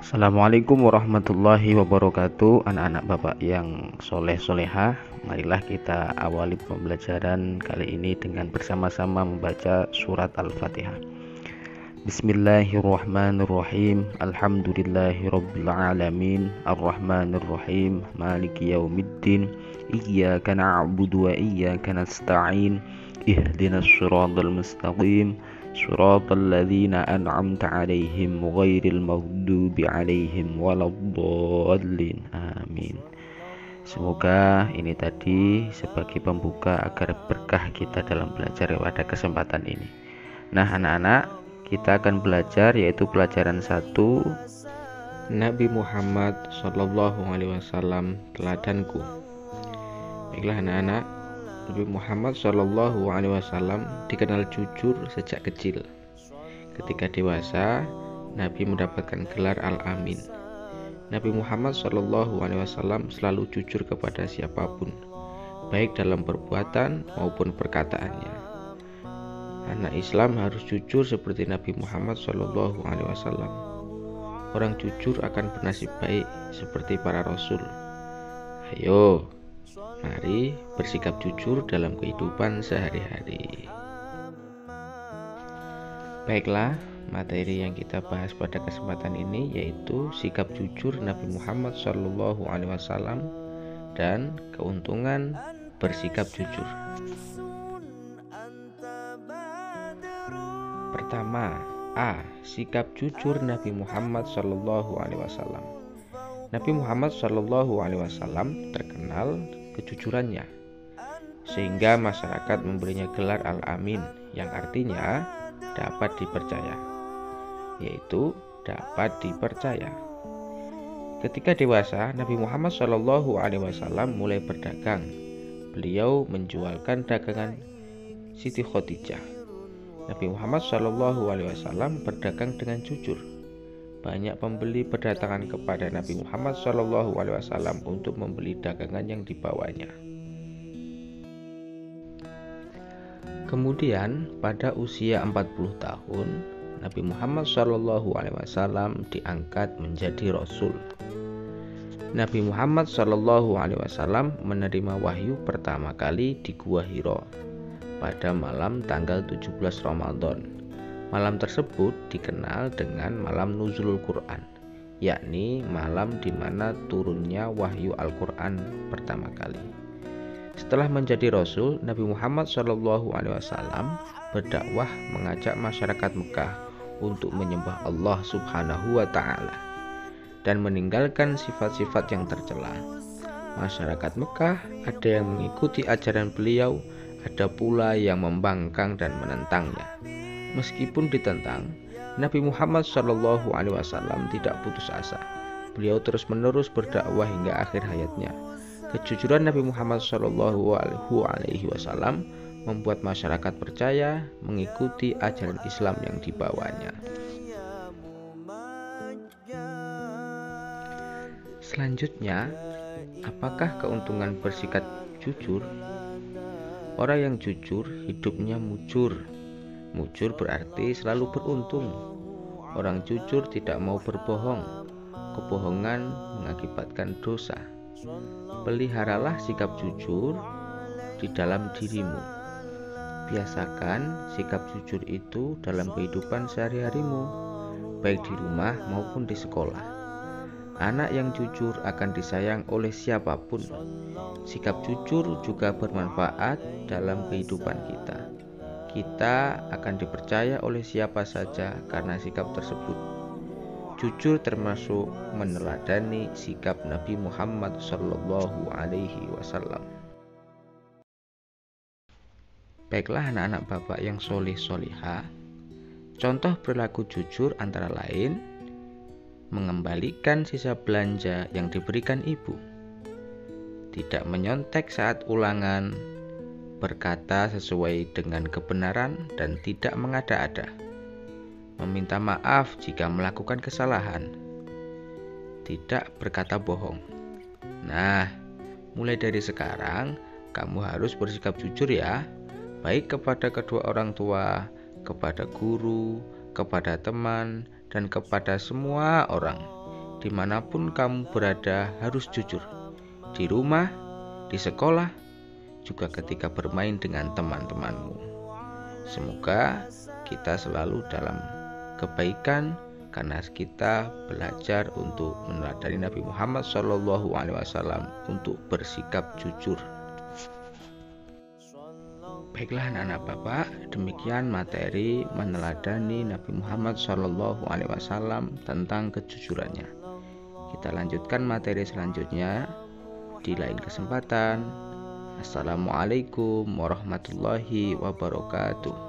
Assalamualaikum warahmatullahi wabarakatuh. Anak-anak bapak yang soleh solehah, marilah kita awali pembelajaran kali ini dengan bersama-sama membaca surat Al-Fatihah. Bismillahirrahmanirrahim. Alhamdulillahirabbil alamin, arrahmanirrahim, maliki yaumiddin, iyyaka na'budu wa iyyaka nasta'in, ihdinas siratal mustaqim, siratal ladzina an'amta 'alaihim ghairil maghdubi 'alaihim waladdallin. Amin. Semoga ini tadi sebagai pembuka agar berkah kita dalam belajar pada kesempatan ini. Nah, anak-anak, kita akan belajar yaitu pelajaran 1, Nabi Muhammad SAW teladanku. Baiklah anak-anak, Nabi Muhammad SAW dikenal jujur sejak kecil. Ketika dewasa, Nabi mendapatkan gelar Al-Amin. Nabi Muhammad SAW selalu jujur kepada siapapun, baik dalam perbuatan maupun perkataannya. Anak Islam harus jujur seperti Nabi Muhammad SAW. Orang jujur akan bernasib baik seperti para rasul. Ayo, mari bersikap jujur dalam kehidupan sehari-hari. Baiklah, materi yang kita bahas pada kesempatan ini yaitu sikap jujur Nabi Muhammad SAW dan keuntungan bersikap jujur. Pertama, A. Sikap jujur Nabi Muhammad SAW. Nabi Muhammad SAW terkenal kejujurannya, sehingga masyarakat memberinya gelar Al-Amin, yang artinya dapat dipercaya, yaitu dapat dipercaya. Ketika dewasa, Nabi Muhammad SAW mulai berdagang. Beliau menjualkan dagangan Siti Khadijah. Nabi Muhammad SAW berdagang dengan jujur. Banyak pembeli berdatangan kepada Nabi Muhammad SAW untuk membeli dagangan yang dibawanya. Kemudian pada usia 40 tahun, Nabi Muhammad SAW diangkat menjadi Rasul. Nabi Muhammad SAW menerima wahyu pertama kali di Gua Hira pada malam tanggal 17 Ramadan. Malam tersebut dikenal dengan malam nuzulul Quran, yakni malam di mana turunnya wahyu Al-Quran pertama kali. Setelah menjadi Rasul, Nabi Muhammad SAW berdakwah mengajak masyarakat Mekah untuk menyembah Allah Subhanahu wa Ta'ala dan meninggalkan sifat-sifat yang tercela. Masyarakat Mekah ada yang mengikuti ajaran beliau, ada pula yang membangkang dan menentangnya. Meskipun ditentang, Nabi Muhammad SAW tidak putus asa. Beliau terus-menerus berdakwah hingga akhir hayatnya. Kejujuran Nabi Muhammad SAW membuat masyarakat percaya mengikuti ajaran Islam yang dibawanya. Selanjutnya, apakah keuntungan bersikap jujur? Orang yang jujur hidupnya mujur. Mujur berarti selalu beruntung. Orang jujur tidak mau berbohong. Kebohongan mengakibatkan dosa. Peliharalah sikap jujur di dalam dirimu. Biasakan sikap jujur itu dalam kehidupan sehari-harimu, baik di rumah maupun di sekolah. Anak yang jujur akan disayang oleh siapapun. Sikap jujur juga bermanfaat dalam kehidupan kita. Kita akan dipercaya oleh siapa saja karena sikap tersebut. Jujur termasuk meneladani sikap Nabi Muhammad SAW. Baiklah anak-anak bapak yang soleh solihah, contoh perilaku jujur antara lain mengembalikan sisa belanja yang diberikan ibu, tidak menyontek saat ulangan, berkata sesuai dengan kebenaran dan tidak mengada-ada, meminta maaf jika melakukan kesalahan, tidak berkata bohong. Nah, mulai dari sekarang kamu harus bersikap jujur ya, baik kepada kedua orang tua, kepada guru, kepada teman, dan kepada semua orang. dimanapun kamu berada harus jujur. Di rumah, di sekolah, juga ketika bermain dengan teman-temanmu. Semoga kita selalu dalam kebaikan karena kita belajar untuk meneladani Nabi Muhammad SAW untuk bersikap jujur. Baiklah anak-anak Bapak, demikian materi meneladani Nabi Muhammad SAW tentang kejujurannya. Kita lanjutkan materi selanjutnya di lain kesempatan. Assalamualaikum warahmatullahi wabarakatuh.